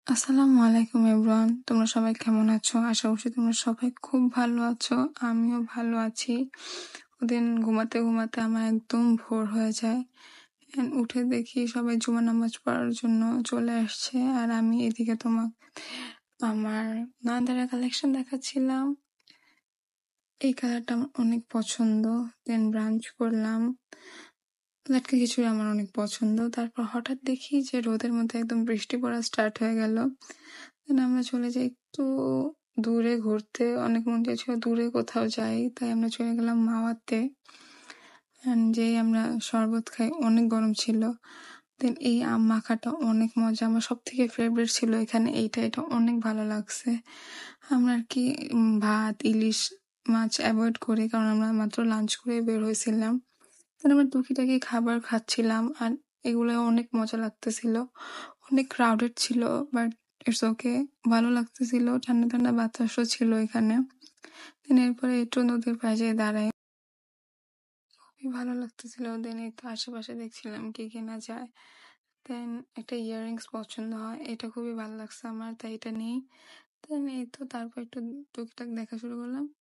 আসসালামু আলাইকুম এভরিওয়ান। তোমরা সবাই কেমন আছো? আশা করছি তোমরা সবাই খুব ভালো আছো। আমিও ভালো আছি। ওদিন ঘুমাতে ঘুমাতে আমার একদম ভোর হয়ে যায়। উঠে দেখি সবাই জুমা নামাজ পড়ার জন্য চলে আসছে, আর আমি এদিকে আমার নানাদারের কালেকশন দেখাচ্ছিলাম। এই কালারটা আমার অনেক পছন্দ। দেন ব্রাঞ্চ করলাম। লাটকা খিচুড়ি আমার অনেক পছন্দ। তারপর হঠাৎ দেখি যে রোদের মধ্যে একদম বৃষ্টি পড়া স্টার্ট হয়ে গেল। দেন আমরা চলে যাই একটু দূরে ঘুরতে। অনেক মন চাইছিল দূরে কোথাও যাই, তাই আমরা চলে গেলাম মাওয়াতে। যেই আমরা শরবত খাই, অনেক গরম ছিল। দেন এই আম মাখাটা অনেক মজা, আমার সব থেকে ফেভারিট ছিল এখানে এটা অনেক ভালো লাগছে। আমরা আর কি ভাত ইলিশ মাছ অ্যাভয়েড করি, কারণ আমরা মাত্র লাঞ্চ করে বের হয়েছিলাম। দেন আমরা টুকিটাকি খাবার খাচ্ছিলাম, আর এগুলো অনেক মজা লাগতেছিল। অনেক ক্রাউডেড ছিল, বাট ইটস ওকে, ভালো লাগতেছিল। ঠান্ডা ঠান্ডা বাতাসও ছিল এখানে। দেন এরপরে একটু নদীর পাশে দাঁড়াই, খুবই ভালো লাগতেছিল। দেন এই তো আশেপাশে দেখছিলাম কি কেনা যায়। দেন একটা ইয়াররিংস পছন্দ হয়, এটা খুবই ভালো লাগছে আমার, তাই এটা নেই। দেন এই তো তারপর একটু টুকটাক দেখা শুরু করলাম।